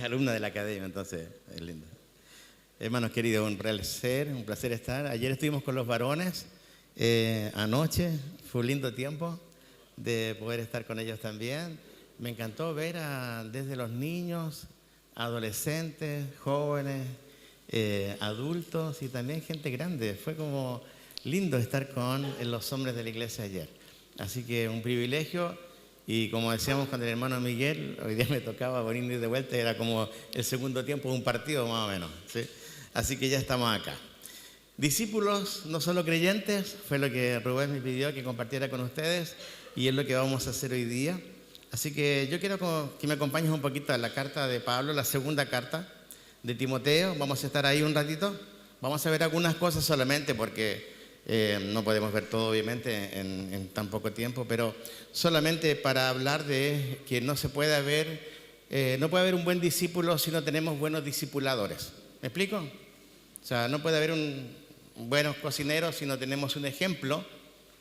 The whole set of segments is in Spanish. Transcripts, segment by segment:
alumna de la academia, entonces es lindo. Hermanos queridos, un placer estar. Ayer estuvimos con los varones, anoche, fue un lindo tiempo de poder estar con ellos también. Me encantó ver desde los niños, adolescentes, jóvenes, adultos y también gente grande. Fue como lindo estar con los hombres de la iglesia ayer. Así que un privilegio. Y como decíamos con el hermano Miguel, hoy día me tocaba venir de vuelta, era como el segundo tiempo de un partido más o menos, ¿sí? Así que ya estamos acá. Discípulos, no solo creyentes, fue lo que Rubén me pidió que compartiera con ustedes y es lo que vamos a hacer hoy día. Así que yo quiero que me acompañes un poquito a la carta de Pablo, la segunda carta de Timoteo. Vamos a estar ahí un ratito, vamos a ver algunas cosas solamente porque no podemos ver todo obviamente en tan poco tiempo, pero solamente para hablar de que no puede haber un buen discípulo si no tenemos buenos discipuladores. ¿Me explico? O sea, no puede haber buenos cocineros si no tenemos un ejemplo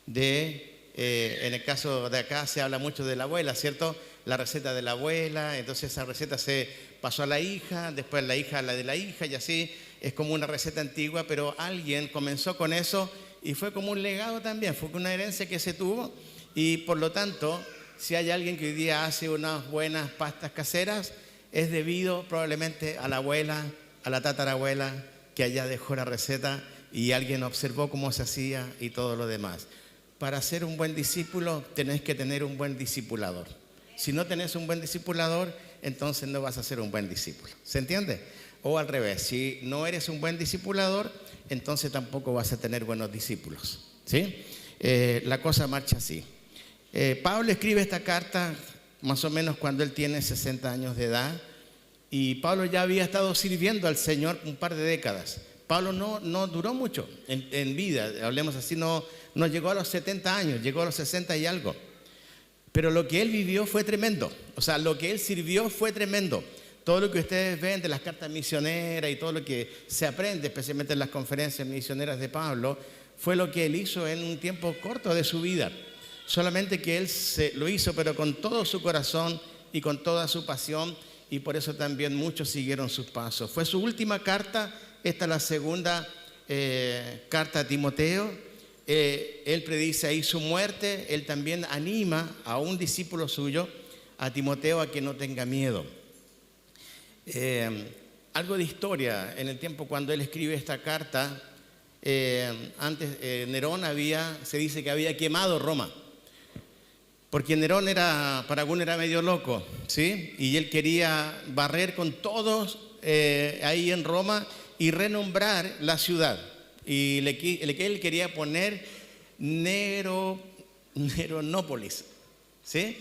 en el caso de acá se habla mucho de la abuela, ¿cierto? La receta de la abuela, entonces esa receta se pasó a la hija, después la hija a la de la hija y así, es como una receta antigua, pero alguien comenzó con eso y fue como un legado también, fue una herencia que se tuvo y por lo tanto, si hay alguien que hoy día hace unas buenas pastas caseras, es debido probablemente a la abuela, a la tatarabuela, que allá dejó la receta y alguien observó cómo se hacía y todo lo demás. Para ser un buen discípulo tenés que tener un buen discipulador. Si no tenés un buen discipulador, entonces no vas a ser un buen discípulo. ¿Se entiende? O al revés, si no eres un buen discipulador, entonces tampoco vas a tener buenos discípulos. ¿Sí? La cosa marcha así. Pablo escribe esta carta más o menos cuando él tiene 60 años de edad y Pablo ya había estado sirviendo al Señor un par de décadas. Pablo no duró mucho en vida, hablemos así, no llegó a los 70 años, llegó a los 60 y algo. Pero lo que él vivió fue tremendo, o sea, lo que él sirvió fue tremendo. Todo lo que ustedes ven de las cartas misioneras y todo lo que se aprende, especialmente en las conferencias misioneras de Pablo, fue lo que él hizo en un tiempo corto de su vida. Solamente que él lo hizo, pero con todo su corazón y con toda su pasión, y por eso también muchos siguieron sus pasos. Fue su última carta, esta es la segunda carta a Timoteo. Él predice ahí su muerte, él también anima a un discípulo suyo, a Timoteo, a que no tenga miedo. Algo de historia, en el tiempo cuando él escribe esta carta, antes Nerón se dice que había quemado Roma, porque Nerón para algunos era medio loco, ¿sí? Y él quería barrer con todos ahí en Roma y renombrar la ciudad. Y él quería poner Neronópolis, ¿sí?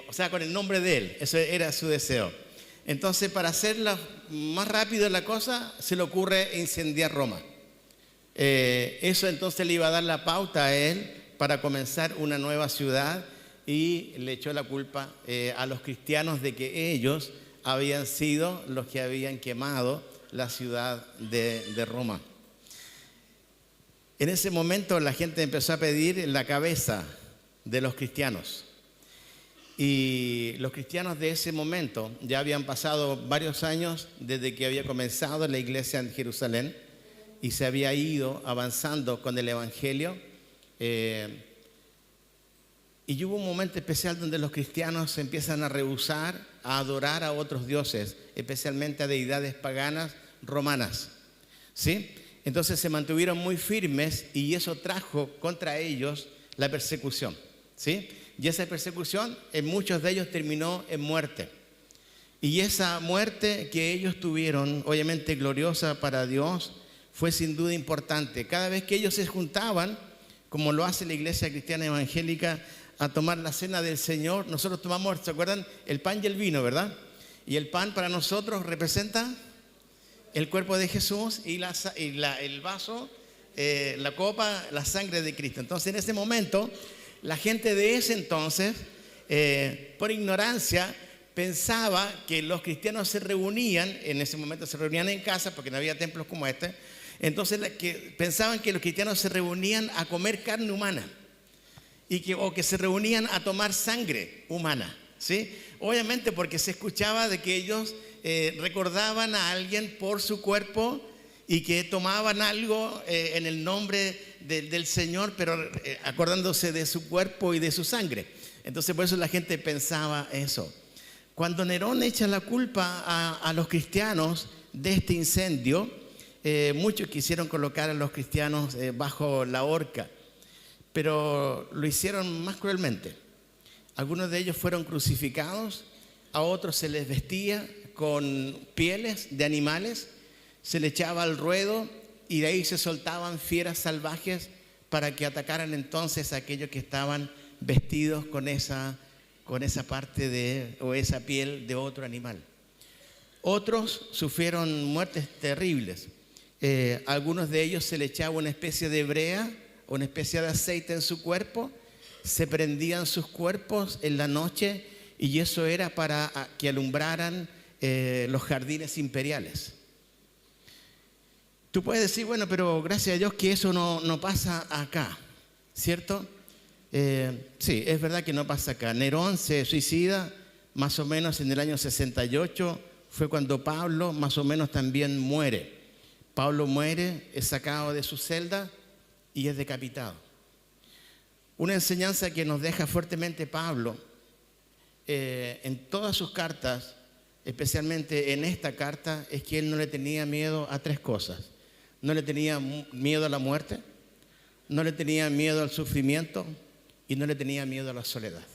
O sea, con el nombre de él, eso era su deseo. Entonces, para hacerla más rápido la cosa, se le ocurre incendiar Roma. Eso entonces le iba a dar la pauta a él para comenzar una nueva ciudad y le echó la culpa a los cristianos de que ellos habían sido los que habían quemado la ciudad de Roma. En ese momento la gente empezó a pedir la cabeza de los cristianos. Y los cristianos de ese momento, ya habían pasado varios años desde que había comenzado la iglesia en Jerusalén y se había ido avanzando con el evangelio. Y hubo un momento especial donde los cristianos se empiezan a rehusar a adorar a otros dioses, especialmente a deidades paganas romanas, ¿sí? Entonces se mantuvieron muy firmes y eso trajo contra ellos la persecución, ¿sí? Y esa persecución en muchos de ellos terminó en muerte. Y esa muerte que ellos tuvieron, obviamente gloriosa para Dios, fue sin duda importante. Cada vez que ellos se juntaban, como lo hace la iglesia cristiana evangélica, a tomar la cena del Señor, nosotros tomamos, ¿se acuerdan? El pan y el vino, ¿verdad? Y el pan para nosotros representa el cuerpo de Jesús y el vaso, la copa, la sangre de Cristo. Entonces, en ese momento, la gente de ese entonces, por ignorancia, pensaba que los cristianos se reunían, en ese momento se reunían en casa porque no había templos como este, entonces pensaban que los cristianos se reunían a comer carne humana o que se reunían a tomar sangre humana, ¿sí? Obviamente porque se escuchaba de que ellos recordaban a alguien por su cuerpo y que tomaban algo en el nombre del Señor, pero acordándose de su cuerpo y de su sangre. Entonces por eso la gente pensaba eso. Cuando Nerón echa la culpa a los cristianos de este incendio, muchos quisieron colocar a los cristianos bajo la horca, pero lo hicieron más cruelmente. Algunos de ellos fueron crucificados, a otros se les vestía con pieles de animales, se les echaba al ruedo y de ahí se soltaban fieras salvajes para que atacaran entonces a aquellos que estaban vestidos con esa parte o esa piel de otro animal. Otros sufrieron muertes terribles. Algunos de ellos se les echaba una especie de brea, una especie de aceite en su cuerpo, se prendían sus cuerpos en la noche y eso era para que alumbraran los jardines imperiales. Tú puedes decir, bueno, pero gracias a Dios que eso no pasa acá, ¿cierto? Sí, es verdad que no pasa acá. Nerón se suicida más o menos en el año 68, fue cuando Pablo más o menos también muere. Pablo muere, es sacado de su celda y es decapitado. Una enseñanza que nos deja fuertemente Pablo en todas sus cartas, especialmente en esta carta, es que él no le tenía miedo a tres cosas. No le tenía miedo a la muerte, no le tenía miedo al sufrimiento y no le tenía miedo a la soledad.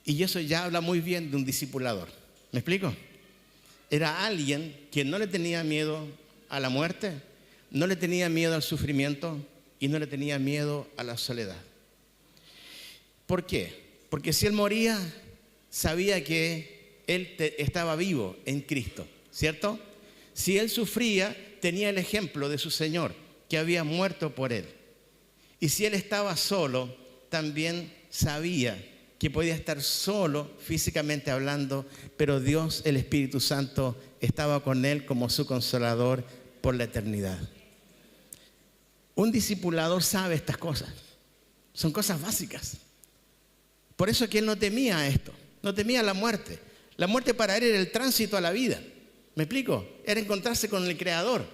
Y eso ya habla muy bien de un discipulador. ¿Me explico? Era alguien que no le tenía miedo a la muerte, no le tenía miedo al sufrimiento y no le tenía miedo a la soledad. ¿Por qué? Porque si él moría, sabía que él estaba vivo en Cristo, ¿cierto? Si él sufría, tenía el ejemplo de su Señor, que había muerto por él. Y si él estaba solo, también sabía que podía estar solo físicamente hablando, pero Dios, el Espíritu Santo, estaba con él como su consolador por la eternidad. Un discipulador sabe estas cosas. Son cosas básicas. Por eso es que él no temía esto, no temía la muerte. La muerte para él era el tránsito a la vida. ¿Me explico? Era encontrarse con el Creador.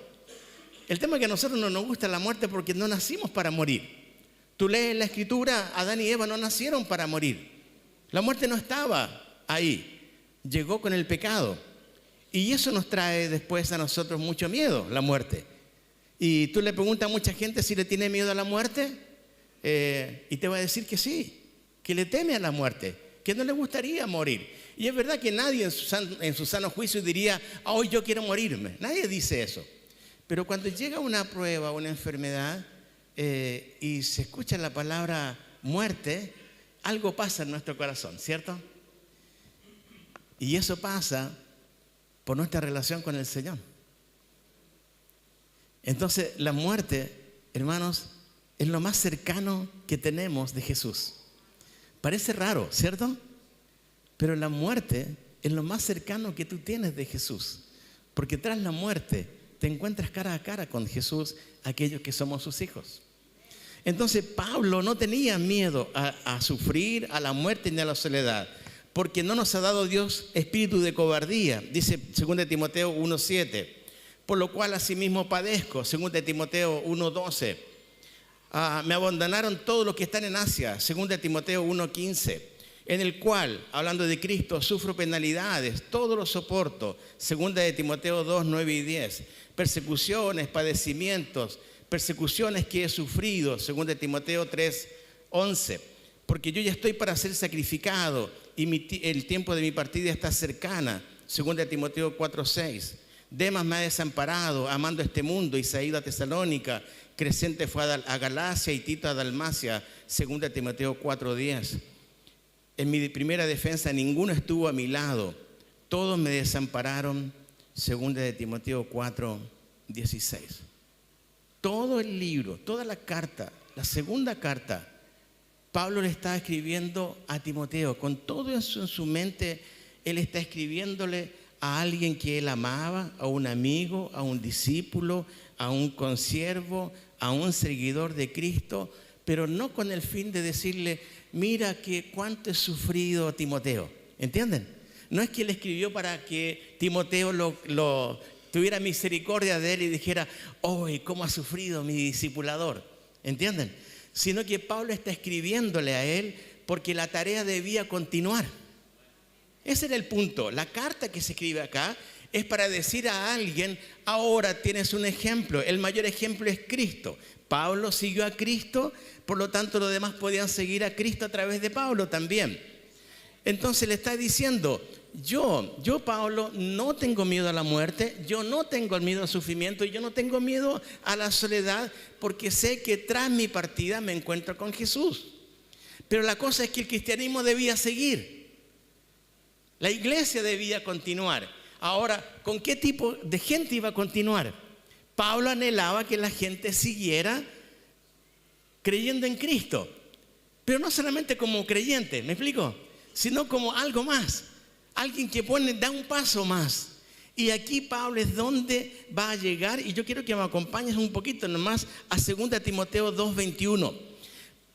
El tema es que a nosotros no nos gusta la muerte porque no nacimos para morir. Tú lees la Escritura, Adán y Eva no nacieron para morir. La muerte no estaba ahí, llegó con el pecado. Y eso nos trae después a nosotros mucho miedo, la muerte. Y tú le preguntas a mucha gente si le tiene miedo a la muerte, y te va a decir que sí, que le teme a la muerte, que no le gustaría morir. Y es verdad que nadie en su sano juicio diría, hoy yo quiero morirme. Nadie dice eso. Pero cuando llega una prueba, una enfermedad, y se escucha la palabra muerte, algo pasa en nuestro corazón, ¿cierto? Y eso pasa por nuestra relación con el Señor. Entonces, la muerte, hermanos, es lo más cercano que tenemos de Jesús. Parece raro, ¿cierto? Pero la muerte es lo más cercano que tú tienes de Jesús. Porque tras la muerte te encuentras cara a cara con Jesús, aquellos que somos sus hijos. Entonces Pablo no tenía miedo a sufrir, a la muerte ni a la soledad, porque no nos ha dado Dios espíritu de cobardía, dice 2 Timoteo 1:7, por lo cual asimismo padezco, 2 Timoteo 1:12. Me abandonaron todos los que están en Asia, 2 Timoteo 1:15, en el cual, hablando de Cristo, sufro penalidades, todo lo soporto, 2 Timoteo 2:9 y 10, persecuciones, padecimientos, persecuciones que he sufrido, 2 Timoteo 3:11, porque yo ya estoy para ser sacrificado y el tiempo de mi partida está cercana, 2 Timoteo 4:6. Demas me ha desamparado, amando este mundo, y se ha ido a Tesalónica. Crescente fue a Galacia y Tito a Dalmacia, 2 Timoteo 4:10. En mi primera defensa ninguno estuvo a mi lado, todos me desampararon, 2 Timoteo 4:16. Todo el libro, toda la carta, la segunda carta, Pablo le está escribiendo a Timoteo. Con todo eso en su mente, él está escribiéndole a alguien que él amaba, a un amigo, a un discípulo, a un consiervo, a un seguidor de Cristo, pero no con el fin de decirle, mira que cuánto he sufrido, Timoteo. ¿Entienden? No es que él escribió para que Timoteo tuviera misericordia de él y dijera, ¡oh, cómo ha sufrido mi discipulador! ¿Entienden? Sino que Pablo está escribiéndole a él porque la tarea debía continuar. Ese era el punto. La carta que se escribe acá es para decir a alguien, ahora tienes un ejemplo. El mayor ejemplo es Cristo. Pablo siguió a Cristo, por lo tanto los demás podían seguir a Cristo a través de Pablo también. Entonces le está diciendo, yo Pablo, no tengo miedo a la muerte, yo no tengo miedo al sufrimiento, yo no tengo miedo a la soledad, porque sé que tras mi partida me encuentro con Jesús. Pero la cosa es que el cristianismo debía seguir. La iglesia debía continuar. Ahora, ¿con qué tipo de gente iba a continuar? Pablo anhelaba que la gente siguiera creyendo en Cristo. Pero no solamente como creyente, ¿me explico? Sino como algo más. Alguien que da un paso más. Y aquí Pablo es donde va a llegar. Y yo quiero que me acompañes un poquito nomás a 2 Timoteo 2:21.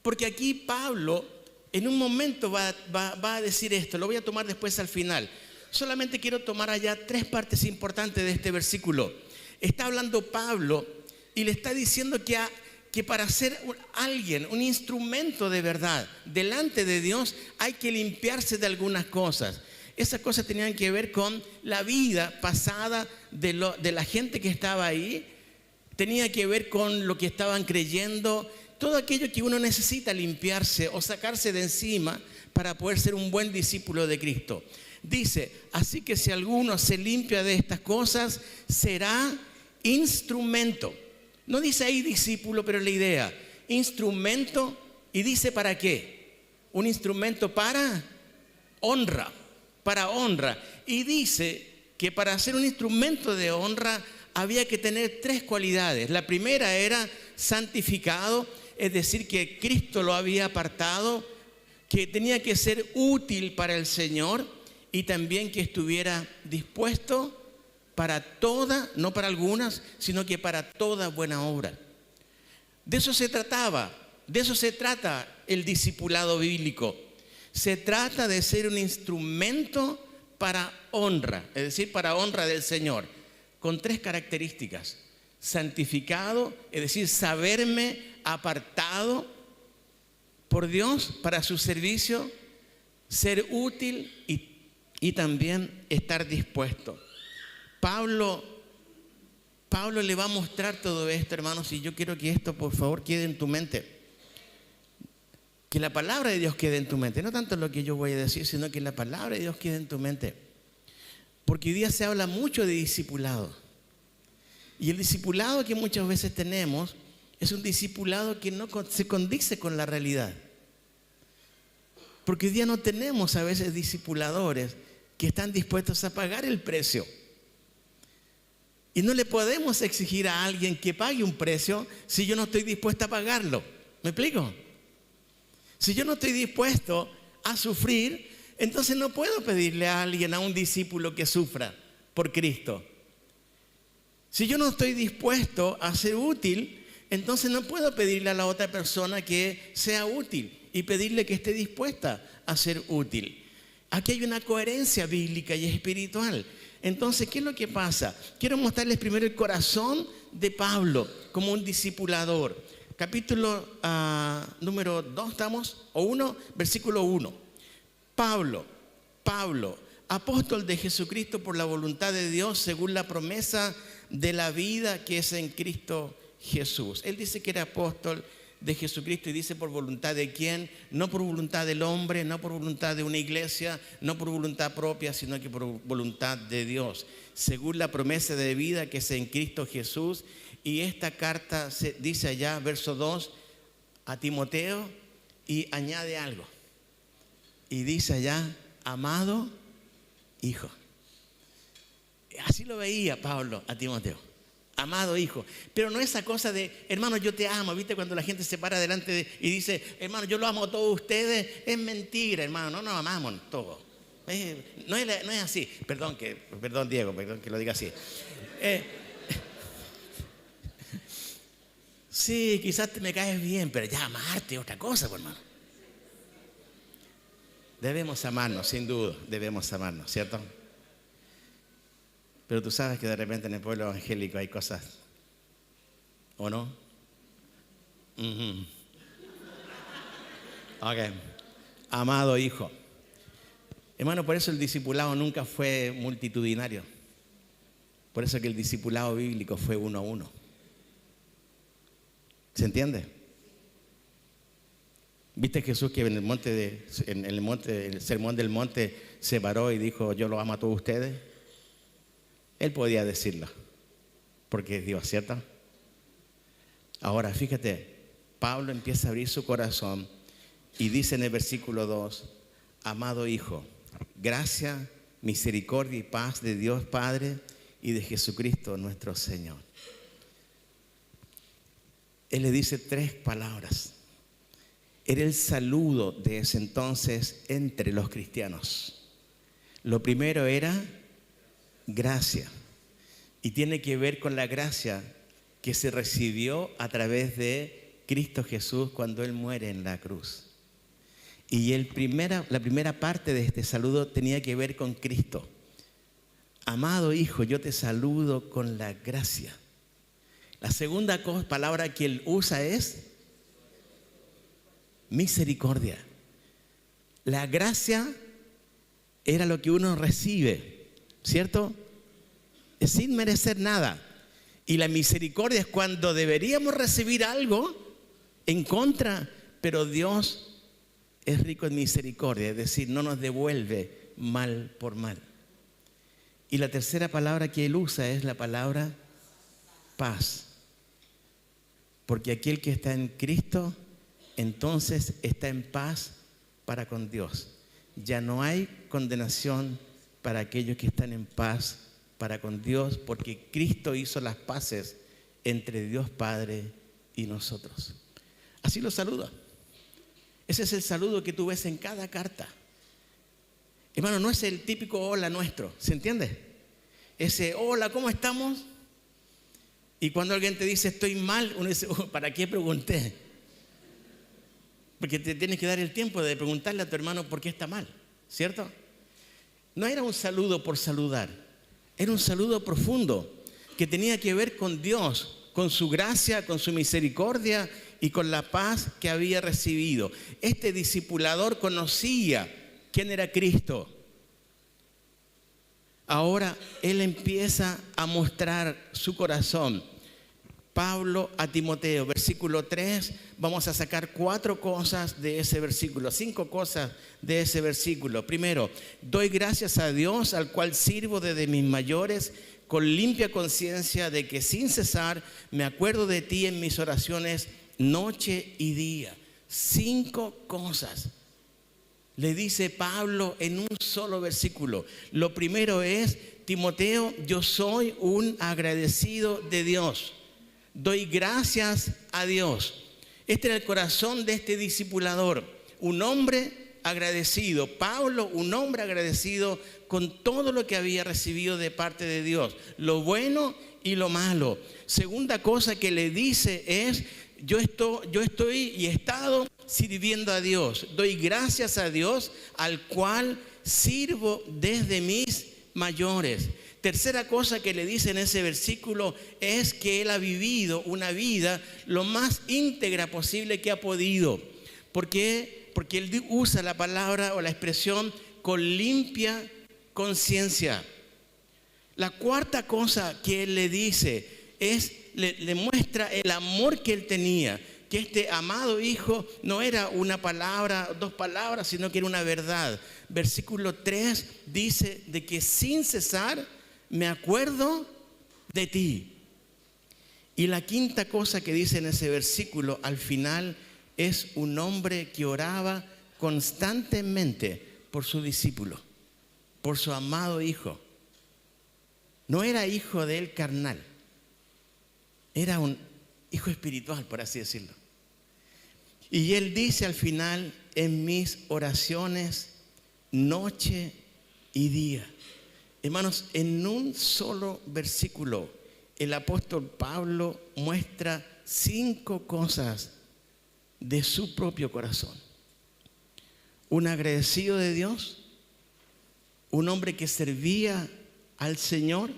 Porque aquí Pablo en un momento va a decir esto. Lo voy a tomar después al final. Solamente quiero tomar allá 3 partes importantes de este versículo. Está hablando Pablo y le está diciendo que para ser alguien, un instrumento de verdad delante de Dios, hay que limpiarse de algunas cosas. Esas cosas tenían que ver con la vida pasada de la gente que estaba ahí. Tenía que ver con lo que estaban creyendo. Todo aquello que uno necesita limpiarse o sacarse de encima para poder ser un buen discípulo de Cristo. Dice, así que si alguno se limpia de estas cosas, será instrumento. No dice ahí discípulo, pero la idea, instrumento, y dice para qué. Un instrumento para honra. Y dice que para ser un instrumento de honra había que tener 3 cualidades. La primera era santificado, es decir, que Cristo lo había apartado, que tenía que ser útil para el Señor y también que estuviera dispuesto para toda, no para algunas, sino que para toda buena obra. De eso se trataba, de eso se trata el discipulado bíblico. Se trata de ser un instrumento para honra, es decir, para honra del Señor, con 3 características. Santificado, es decir, saberme apartado por Dios para su servicio, ser útil y también estar dispuesto. Pablo le va a mostrar todo esto, hermanos, y yo quiero que esto, por favor, quede en tu mente. Que la palabra de Dios quede en tu mente. No tanto lo que yo voy a decir, sino que la palabra de Dios quede en tu mente. Porque hoy día se habla mucho de discipulado. Y el discipulado que muchas veces tenemos es un discipulado que no se condice con la realidad. Porque hoy día no tenemos a veces discipuladores que están dispuestos a pagar el precio. Y no le podemos exigir a alguien que pague un precio si yo no estoy dispuesto a pagarlo. ¿Me explico? Si yo no estoy dispuesto a sufrir, entonces no puedo pedirle a alguien, a un discípulo que sufra por Cristo. Si yo no estoy dispuesto a ser útil, entonces no puedo pedirle a la otra persona que sea útil y pedirle que esté dispuesta a ser útil. Aquí hay una coherencia bíblica y espiritual. Entonces, ¿qué es lo que pasa? Quiero mostrarles primero el corazón de Pablo como un discipulador. Capítulo número 2 estamos, o 1, versículo 1. Pablo, apóstol de Jesucristo por la voluntad de Dios, según la promesa de la vida que es en Cristo Jesús. Él dice que era apóstol de Jesucristo y dice por voluntad de quién, no por voluntad del hombre, no por voluntad de una iglesia, no por voluntad propia, sino que por voluntad de Dios, según la promesa de vida que es en Cristo Jesús. Y esta carta se dice allá, verso 2, a Timoteo, y añade algo. Y dice allá, amado hijo. Así lo veía Pablo a Timoteo. Amado hijo. Pero no esa cosa de, hermano, yo te amo. ¿Viste cuando la gente se para delante y dice, hermano, yo lo amo a todos ustedes? Es mentira, hermano. No nos amamos todos. No es así. Perdón, Diego, perdón que lo diga así. Sí, quizás me caes bien, pero ya amarte es otra cosa, pues, hermano. Debemos amarnos, sin duda, debemos amarnos, ¿cierto? Pero tú sabes que de repente en el pueblo evangélico hay cosas, ¿o no? Ok. Amado hijo. Hermano, por eso el discipulado nunca fue multitudinario. Por eso que el discipulado bíblico fue 1 a 1. ¿Se entiende? ¿Viste Jesús que en el sermón del monte se paró y dijo, yo los amo a todos ustedes? Él podía decirlo, porque es Dios, ¿cierto? Ahora, fíjate, Pablo empieza a abrir su corazón y dice en el versículo 2, amado hijo, gracia, misericordia y paz de Dios Padre y de Jesucristo nuestro Señor. Él le dice 3 palabras. Era el saludo de ese entonces entre los cristianos. Lo primero era gracia. Y tiene que ver con la gracia que se recibió a través de Cristo Jesús cuando Él muere en la cruz. Y la primera parte de este saludo tenía que ver con Cristo. Amado hijo, yo te saludo con la gracia. La segunda palabra que Él usa es misericordia. La gracia era lo que uno recibe, ¿cierto? Es sin merecer nada. Y la misericordia es cuando deberíamos recibir algo en contra, pero Dios es rico en misericordia, es decir, no nos devuelve mal por mal. Y la tercera palabra que Él usa es la palabra paz. Porque aquel que está en Cristo, entonces está en paz para con Dios. Ya no hay condenación para aquellos que están en paz para con Dios, porque Cristo hizo las paces entre Dios Padre y nosotros. Así lo saluda. Ese es el saludo que tú ves en cada carta. Hermano, no es el típico hola nuestro, ¿se entiende? Ese hola, ¿cómo estamos? Y cuando alguien te dice estoy mal, uno dice, ¿para qué pregunté? Porque te tienes que dar el tiempo de preguntarle a tu hermano por qué está mal, ¿cierto? No era un saludo por saludar, era un saludo profundo que tenía que ver con Dios, con su gracia, con su misericordia y con la paz que había recibido. Este discipulador conocía quién era Cristo. Ahora él empieza a mostrar su corazón. Pablo a Timoteo, versículo 3, vamos a sacar 4 cosas de ese versículo, 5 cosas de ese versículo. Primero, doy gracias a Dios, al cual sirvo desde mis mayores, con limpia conciencia de que sin cesar me acuerdo de ti en mis oraciones noche y día. 5 cosas le dice Pablo en un solo versículo. Lo primero es, Timoteo, yo soy un agradecido de Dios. Doy gracias a Dios. Este era el corazón de este discipulador, un hombre agradecido. Pablo, un hombre agradecido con todo lo que había recibido de parte de Dios, lo bueno y lo malo. Segunda cosa que le dice es, yo estoy y he estado sirviendo a Dios. Doy gracias a Dios, al cual sirvo desde mis mayores. Tercera cosa que le dice en ese versículo es que él ha vivido una vida lo más íntegra posible que ha podido. ¿Por qué? Porque él usa la palabra o la expresión con limpia conciencia. La cuarta cosa que él le dice es, le muestra el amor que él tenía. Que este amado hijo no era una palabra, 2 palabras, sino que era una verdad. Versículo 3 dice de que sin cesar me acuerdo de ti. Y la quinta cosa que dice en ese versículo al final es un hombre que oraba constantemente por su discípulo, por su amado hijo. No era hijo de él carnal, era un hijo espiritual, por así decirlo. Y él dice al final, en mis oraciones noche y día. Hermanos, en un solo versículo, el apóstol Pablo muestra 5 cosas de su propio corazón. un agradecido de Dios, un hombre que servía al Señor,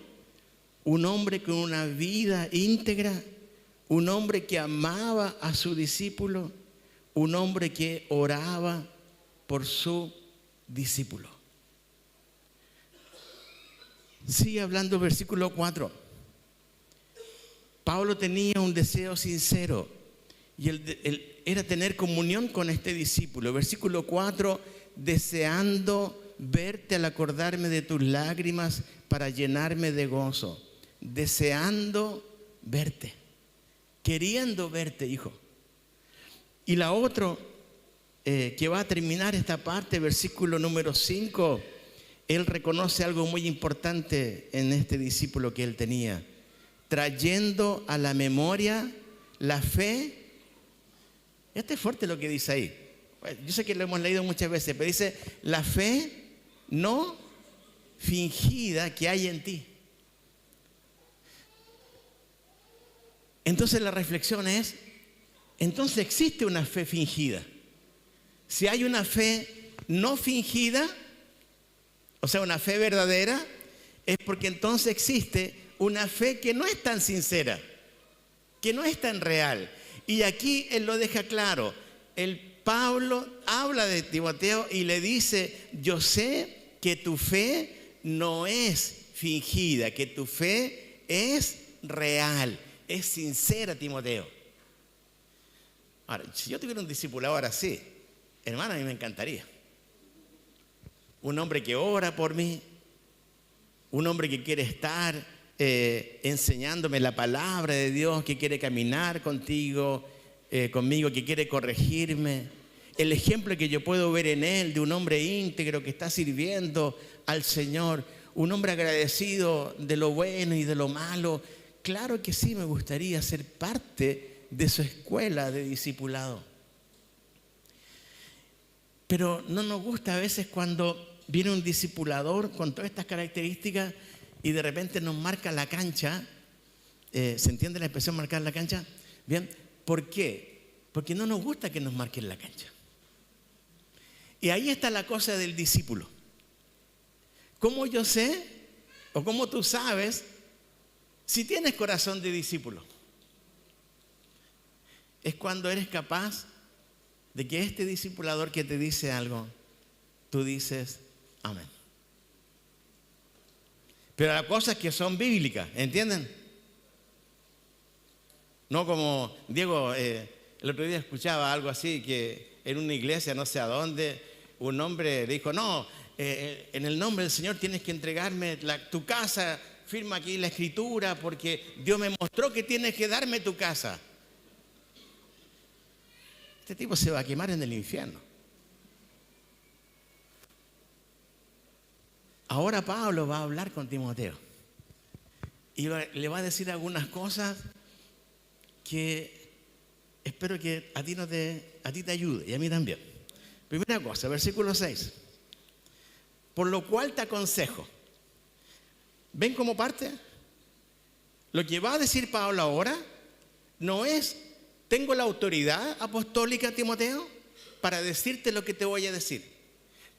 un hombre con una vida íntegra, un hombre que amaba a su discípulo, un hombre que oraba por su discípulo. Sigue hablando versículo 4. Pablo tenía un deseo sincero y era tener comunión con este discípulo. Versículo 4, deseando verte al acordarme de tus lágrimas para llenarme de gozo. Deseando verte, queriendo verte, hijo. Y la otra, que va a terminar esta parte, versículo número 5, él reconoce algo muy importante en este discípulo que él tenía, trayendo a la memoria la fe. Este es fuerte lo que dice ahí. Yo sé que lo hemos leído muchas veces, pero dice la fe no fingida que hay en ti. Entonces la reflexión es, entonces existe una fe fingida. Si hay una fe no fingida, o sea, una fe verdadera, es porque entonces existe una fe que no es tan sincera, que no es tan real. Y aquí él lo deja claro. El Pablo habla de Timoteo y le dice, yo sé que tu fe no es fingida, que tu fe es real, es sincera, Timoteo. Ahora, si yo tuviera un discipulador así, hermano, a mí me encantaría. Un hombre que ora por mí, un hombre que quiere estar enseñándome la palabra de Dios, que quiere caminar conmigo, que quiere corregirme. El ejemplo que yo puedo ver en él de un hombre íntegro que está sirviendo al Señor, un hombre agradecido de lo bueno y de lo malo. Claro que sí, me gustaría ser parte de su escuela de discipulado. Pero no nos gusta a veces cuando viene un discipulador con todas estas características y de repente nos marca la cancha. ¿Se entiende la expresión marcar la cancha? Bien, ¿por qué? Porque no nos gusta que nos marquen la cancha. Y ahí está la cosa del discípulo. ¿Cómo yo sé o cómo tú sabes si tienes corazón de discípulo? Es cuando eres capaz de que este discipulador que te dice algo, tú dices amén. Pero las cosas que son bíblicas, ¿entienden? No como Diego, el otro día escuchaba algo así, que en una iglesia, no sé a dónde, un hombre le dijo, no, en el nombre del Señor tienes que entregarme tu casa, firma aquí la escritura, porque Dios me mostró que tienes que darme tu casa. Este tipo se va a quemar en el infierno. Ahora Pablo va a hablar con Timoteo y le va a decir algunas cosas que espero que a ti te ayude y a mí también. Primera cosa, versículo 6. Por lo cual te aconsejo. ¿Ven cómo parte? Lo que va a decir Pablo ahora no es, tengo la autoridad apostólica, Timoteo, para decirte lo que te voy a decir.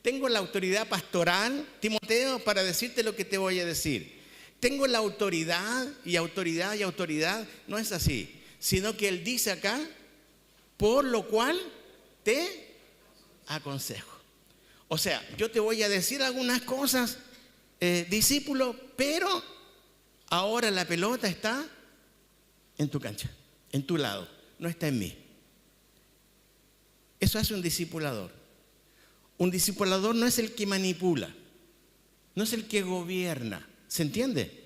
Tengo la autoridad pastoral, Timoteo, para decirte lo que te voy a decir. Tengo la autoridad y autoridad y autoridad. No es así, sino que él dice acá, por lo cual te aconsejo. O sea, yo te voy a decir algunas cosas, discípulo, pero ahora la pelota está en tu cancha, en tu lado, no está en mí. Eso hace un discipulador. Un discipulador no es el que manipula, no es el que gobierna, ¿se entiende?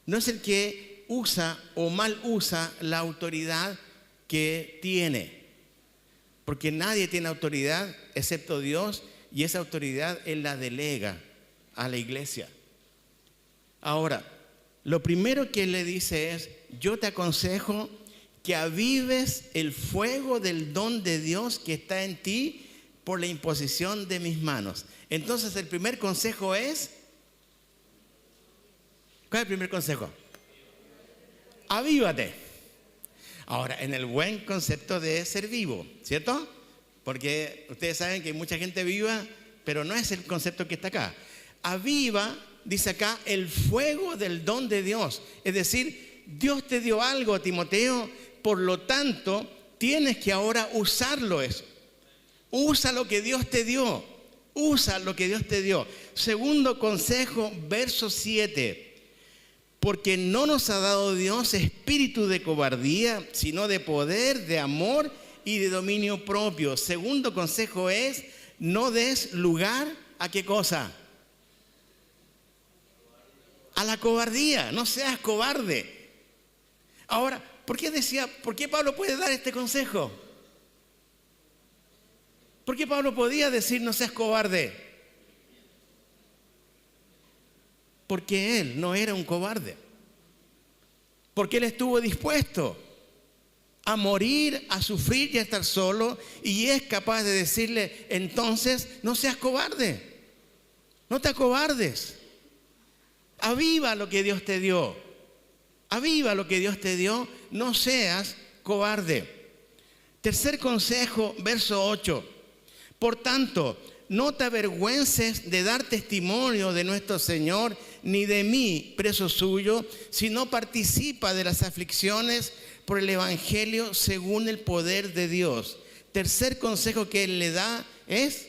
No es el que usa o mal usa la autoridad que tiene, porque nadie tiene autoridad excepto Dios, y esa autoridad Él la delega a la iglesia. Ahora, lo primero que Él le dice es, yo te aconsejo que avives el fuego del don de Dios que está en ti por la imposición de mis manos. Entonces el primer consejo es, ¿cuál es el primer consejo? Avívate. Ahora, en el buen concepto de ser vivo, ¿cierto? Porque ustedes saben que hay mucha gente viva, pero no es el concepto que está acá. Aviva, dice acá, el fuego del don de Dios. Es decir, Dios te dio algo, Timoteo, por lo tanto, tienes que ahora usarlo eso. Usa lo que Dios te dio. Usa lo que Dios te dio. Segundo consejo, verso 7. Porque no nos ha dado Dios espíritu de cobardía, sino de poder, de amor y de dominio propio. Segundo consejo es, no des lugar a ¿qué cosa? A la cobardía. No seas cobarde. Ahora, ¿por qué Pablo puede dar este consejo? ¿Por qué Pablo podía decir no seas cobarde? Porque él no era un cobarde. Porque él estuvo dispuesto a morir, a sufrir y a estar solo. Y es capaz de decirle, entonces, no seas cobarde. No te acobardes. Aviva lo que Dios te dio. Aviva lo que Dios te dio. No seas cobarde. Tercer consejo, verso 8. Por tanto, no te avergüences de dar testimonio de nuestro Señor, ni de mí, preso suyo, sino participa de las aflicciones por el Evangelio según el poder de Dios. Tercer consejo que él le da es,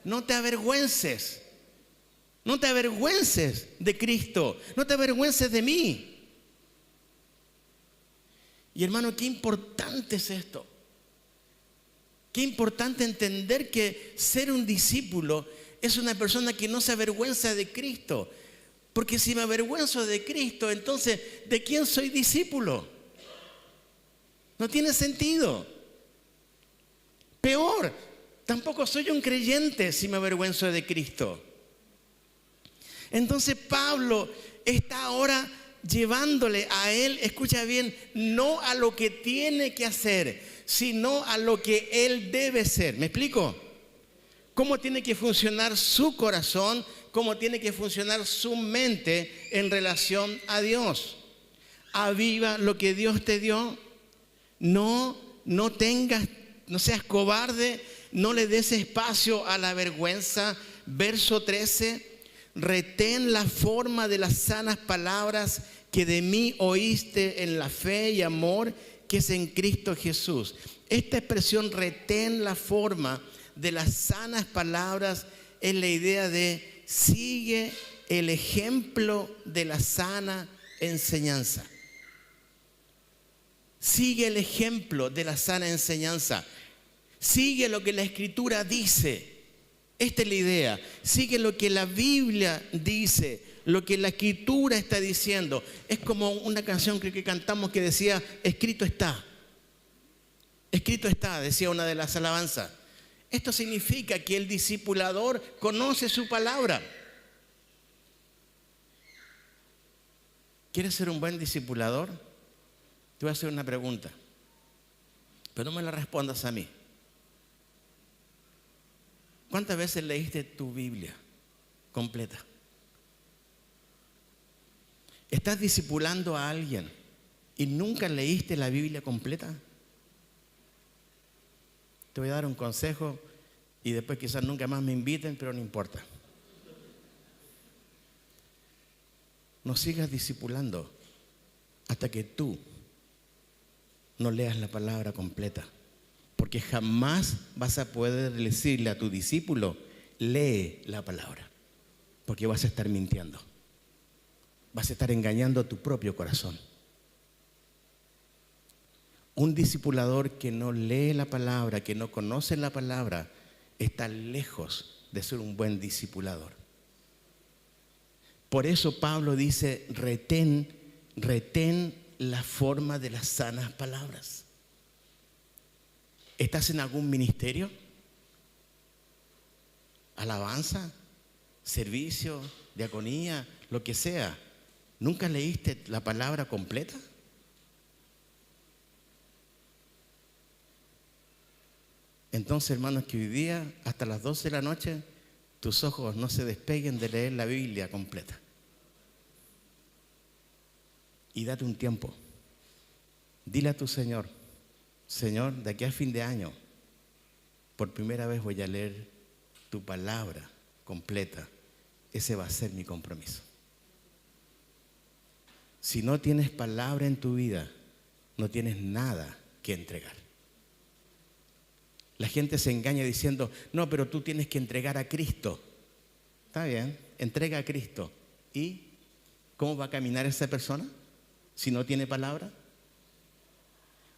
no te avergüences. No te avergüences de Cristo, no te avergüences de mí. Y hermano, qué importante es esto. Qué importante entender que ser un discípulo es una persona que no se avergüenza de Cristo. Porque si me avergüenzo de Cristo, entonces, ¿de quién soy discípulo? No tiene sentido. Peor, tampoco soy un creyente si me avergüenzo de Cristo. Entonces Pablo está ahora llevándole a él, escucha bien, no a lo que tiene que hacer, sino a lo que él debe ser. ¿Me explico? Cómo tiene que funcionar su corazón, cómo tiene que funcionar su mente en relación a Dios. Aviva lo que Dios te dio. No seas cobarde, no le des espacio a la vergüenza. Verso 13. Retén la forma de las sanas palabras que de mí oíste en la fe y amor que es en Cristo Jesús. Esta expresión, retén la forma de las sanas palabras, es la idea de sigue el ejemplo de la sana enseñanza. Sigue el ejemplo de la sana enseñanza. Sigue lo que la Escritura dice. Esta es la idea. Sigue lo que la Biblia dice, lo que la Escritura está diciendo. Es como una canción que cantamos que decía, escrito está. Escrito está, decía una de las alabanzas. Esto significa que el discipulador conoce su palabra. ¿Quieres ser un buen discipulador? Te voy a hacer una pregunta, pero no me la respondas a mí. ¿Cuántas veces leíste tu Biblia completa? ¿Estás discipulando a alguien y nunca leíste la Biblia completa? Te voy a dar un consejo y después quizás nunca más me inviten, pero no importa. No sigas discipulando hasta que tú no leas la palabra completa. Porque jamás vas a poder decirle a tu discípulo, lee la palabra. Porque vas a estar mintiendo. Vas a estar engañando a tu propio corazón. Un discipulador que no lee la palabra, que no conoce la palabra, está lejos de ser un buen discipulador. Por eso Pablo dice, retén la forma de las sanas palabras. ¿Estás en algún ministerio? ¿Alabanza? ¿Servicio? ¿Diaconía? Lo que sea. ¿Nunca leíste la palabra completa? Entonces, hermanos, que hoy día, hasta las 12 de la noche, tus ojos no se despeguen de leer la Biblia completa. Y date un tiempo. Dile a tu Señor, Señor, de aquí a fin de año, por primera vez voy a leer tu palabra completa. Ese va a ser mi compromiso. Si no tienes palabra en tu vida, no tienes nada que entregar. La gente se engaña diciendo, no, pero tú tienes que entregar a Cristo. Está bien, entrega a Cristo. ¿Y cómo va a caminar esa persona si no tiene palabra?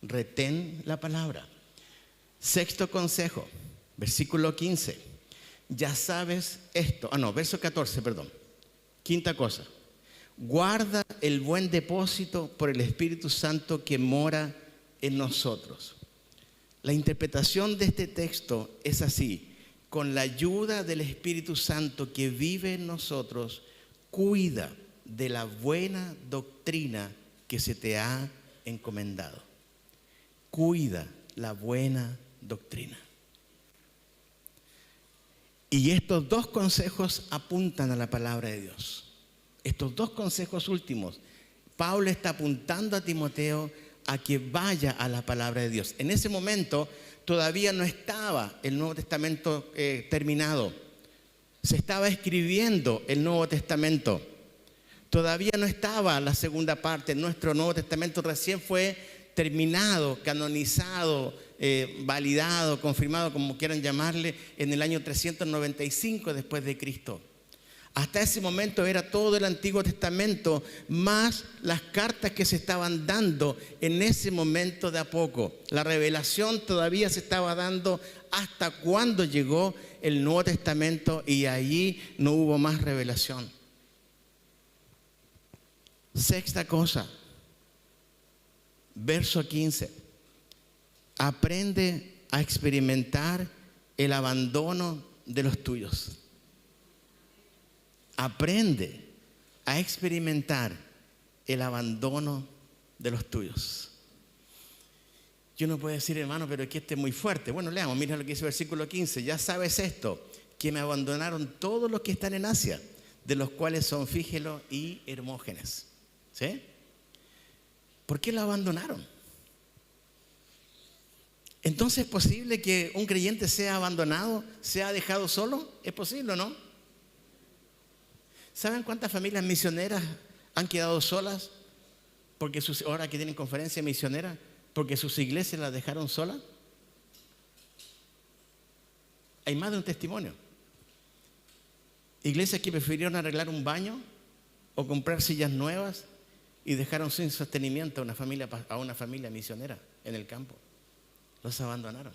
Retén la palabra. Sexto consejo, versículo 15. Ya sabes esto. Verso 14, perdón. Quinta cosa. Guarda el buen depósito por el Espíritu Santo que mora en nosotros. La interpretación de este texto es así: con la ayuda del Espíritu Santo que vive en nosotros, cuida de la buena doctrina que se te ha encomendado. Cuida la buena doctrina. Y estos dos consejos apuntan a la palabra de Dios. Estos dos consejos últimos, Pablo está apuntando a Timoteo a que vaya a la palabra de Dios. En ese momento todavía no estaba el Nuevo Testamento terminado. Se estaba escribiendo el Nuevo Testamento. Todavía no estaba la segunda parte. Nuestro Nuevo Testamento recién fue terminado, canonizado, validado, confirmado, como quieran llamarle, en el año 395 después de Cristo. Hasta ese momento era todo el Antiguo Testamento, más las cartas que se estaban dando en ese momento de a poco. La revelación todavía se estaba dando hasta cuando llegó el Nuevo Testamento y allí no hubo más revelación. Sexta cosa, verso 15. Aprende a experimentar el abandono de los tuyos. Aprende a experimentar el abandono de los tuyos. Yo no puedo decir, hermano, pero es que este es muy fuerte. Bueno, leamos, mira lo que dice el versículo 15. Ya sabes esto, que me abandonaron todos los que están en Asia, de los cuales son Fígelo y Hermógenes. ¿Sí? ¿Por qué lo abandonaron? Entonces, ¿es posible que un creyente sea abandonado, sea dejado solo? ¿Es posible o no? ¿Saben cuántas familias misioneras han quedado solas porque ahora que tienen conferencia misionera, porque sus iglesias las dejaron solas? Hay más de un testimonio. Iglesias que prefirieron arreglar un baño o comprar sillas nuevas y dejaron sin sostenimiento a una familia misionera en el campo. Los abandonaron.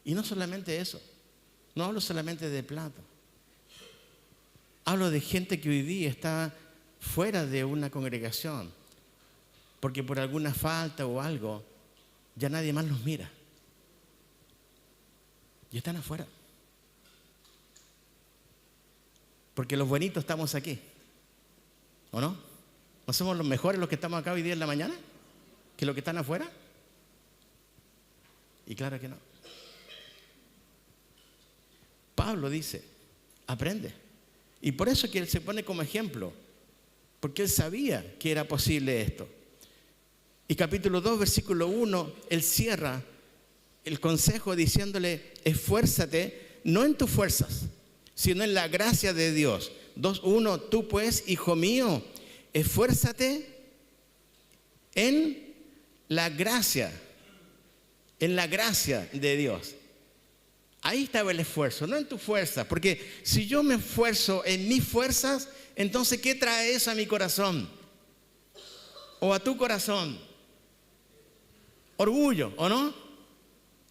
Y no solamente eso, no hablo solamente de plata. Hablo de gente que hoy día está fuera de una congregación porque por alguna falta o algo ya nadie más los mira y están afuera. Porque los buenitos estamos aquí, ¿o no? ¿No somos los mejores los que estamos acá hoy día en la mañana que los que están afuera? Y claro que no. Pablo dice, aprende. Y por eso que él se pone como ejemplo, porque él sabía que era posible esto. Y capítulo 2, versículo 1, él cierra el consejo diciéndole, esfuérzate, no en tus fuerzas, sino en la gracia de Dios. 2:1, tú pues, hijo mío, esfuérzate en la gracia de Dios. Ahí estaba el esfuerzo, no en tu fuerza, porque si yo me esfuerzo en mis fuerzas, entonces ¿qué trae eso a mi corazón? O a tu corazón. Orgullo, ¿o no?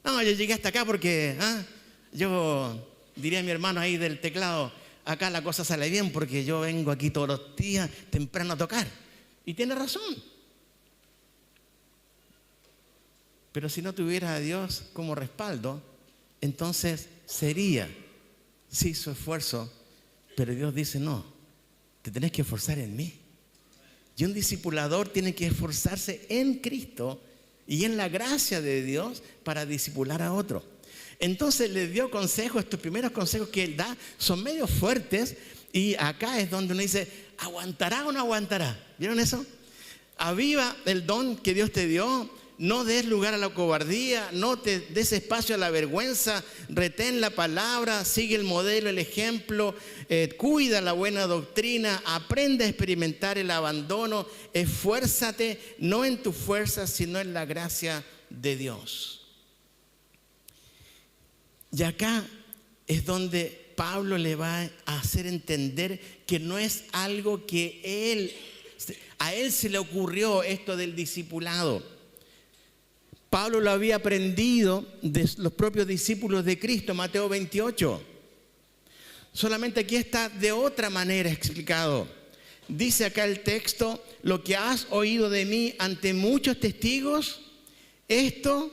No, yo llegué hasta acá porque yo diría a mi hermano ahí del teclado, acá la cosa sale bien porque yo vengo aquí todos los días temprano a tocar. Y tiene razón. Pero si no tuviera a Dios como respaldo, entonces sería, sí, su esfuerzo, pero Dios dice, no, te tenés que esforzar en mí. Y un discipulador tiene que esforzarse en Cristo y en la gracia de Dios para discipular a otro. Entonces le dio consejos, estos primeros consejos que él da son medio fuertes y acá es donde uno dice, ¿aguantará o no aguantará? ¿Vieron eso? Aviva el don que Dios te dio, no des lugar a la cobardía, no te des espacio a la vergüenza, retén la palabra, sigue el modelo, el ejemplo, cuida la buena doctrina, aprende a experimentar el abandono, esfuérzate, no en tu fuerza, sino en la gracia de Dios. Y acá es donde Pablo le va a hacer entender que no es algo que a él se le ocurrió esto del discipulado. Pablo lo había aprendido de los propios discípulos de Cristo, Mateo 28. Solamente aquí está de otra manera explicado. Dice acá el texto: lo que has oído de mí ante muchos testigos, esto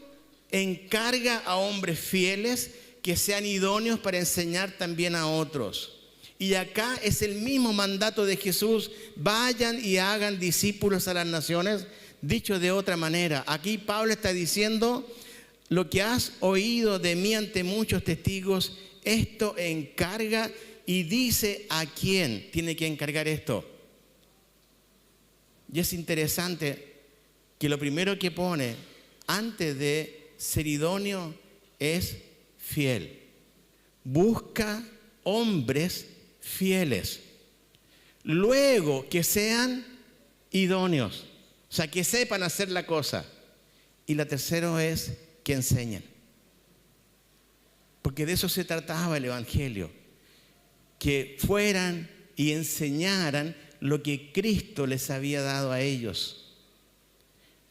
encarga a hombres fieles que sean idóneos para enseñar también a otros. Y acá es el mismo mandato de Jesús: vayan y hagan discípulos a las naciones. Dicho de otra manera, aquí Pablo está diciendo: lo que has oído de mí ante muchos testigos, esto encarga. Y dice a quién tiene que encargar esto. Y es interesante que lo primero que pone antes de ser idóneo es fiel. Busca hombres fieles. Luego que sean idóneos, o sea, que sepan hacer la cosa. Y la tercera es que enseñen. Porque de eso se trataba el Evangelio. Que fueran y enseñaran lo que Cristo les había dado a ellos.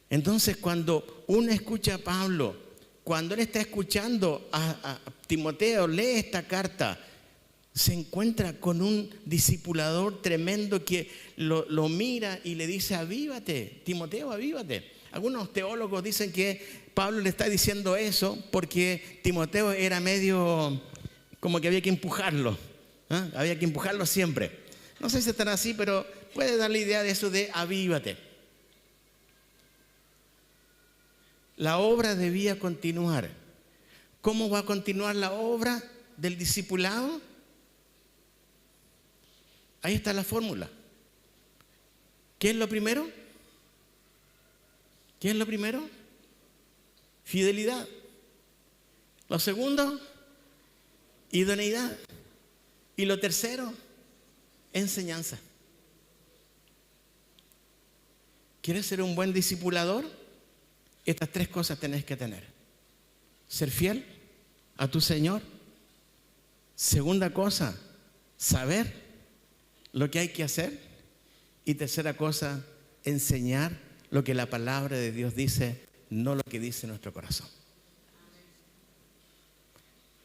Entonces, cuando uno escucha a Pablo, cuando él está escuchando a Timoteo, lee esta carta, se encuentra con un discipulador tremendo que lo mira y le dice: avívate, Timoteo, avívate. Algunos teólogos dicen que Pablo le está diciendo eso porque Timoteo era medio como que había que empujarlo, ¿eh? Había que empujarlo siempre. No sé si están así, pero puede dar la idea de eso de avívate. La obra debía continuar. ¿Cómo va a continuar la obra del discipulado? Ahí está la fórmula. ¿Qué es lo primero? ¿Qué es lo primero? Fidelidad. Lo segundo, idoneidad. Y lo tercero, enseñanza. ¿Quieres ser un buen discipulador? Estas tres cosas tenés que tener: ser fiel a tu Señor. Segunda cosa, saber lo que hay que hacer. Y tercera cosa, enseñar lo que la palabra de Dios dice, no lo que dice nuestro corazón.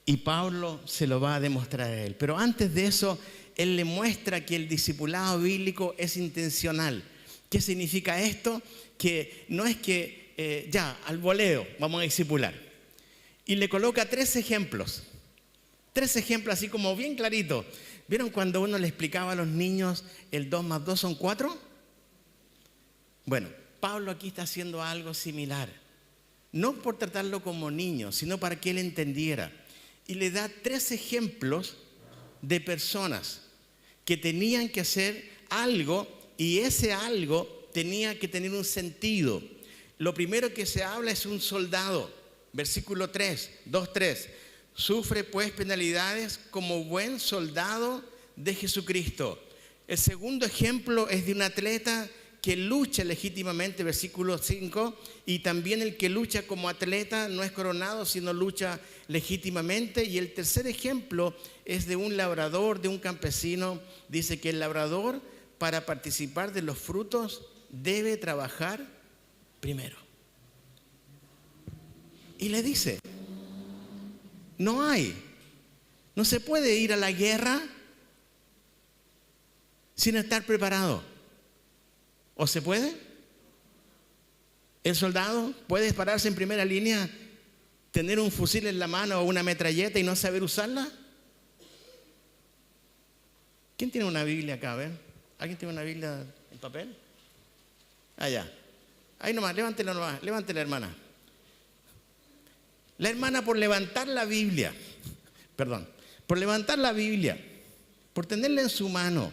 Y Pablo se lo va a demostrar a él. Pero antes de eso, él le muestra que el discipulado bíblico es intencional. ¿Qué significa esto? Que no es que ya, al voleo, vamos a discipular. Y le coloca tres ejemplos así como bien clarito. ¿Vieron cuando uno le explicaba a los niños el 2 más 2 son 4? Bueno, Pablo aquí está haciendo algo similar. No por tratarlo como niño, sino para que él entendiera. Y le da tres ejemplos de personas que tenían que hacer algo, y ese algo tenía que tener un sentido. Lo primero que se habla es un soldado. Versículo 2:3. Sufre pues penalidades como buen soldado de Jesucristo. El segundo ejemplo es de un atleta que lucha legítimamente, versículo 5, y también el que lucha como atleta no es coronado, sino lucha legítimamente. Y el tercer ejemplo es de un labrador, de un campesino. Dice que el labrador, para participar de los frutos, debe trabajar primero. Y le dice: no se puede ir a la guerra sin estar preparado. ¿O se puede? ¿El soldado puede pararse en primera línea, tener un fusil en la mano o una metralleta y no saber usarla? ¿Quién tiene una Biblia acá? A ver, ¿alguien tiene una Biblia en papel? Allá. Ahí nomás, levántela nomás, levántela, hermana. La hermana, por levantar la Biblia, por tenerla en su mano,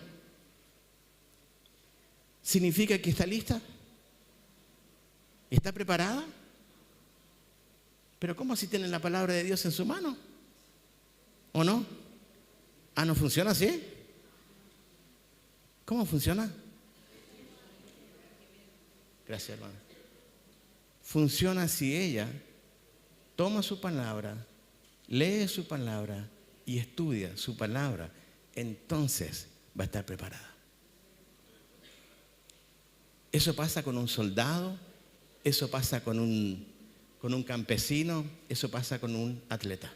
¿significa que está lista? ¿Está preparada? Pero ¿cómo si tienen la palabra de Dios en su mano? ¿O no? Ah, ¿no funciona así? ¿Cómo funciona? Gracias, hermano. Funciona si ella toma su palabra, lee su palabra y estudia su palabra. Entonces va a estar preparada. Eso pasa con un soldado, eso pasa con un campesino, eso pasa con un atleta.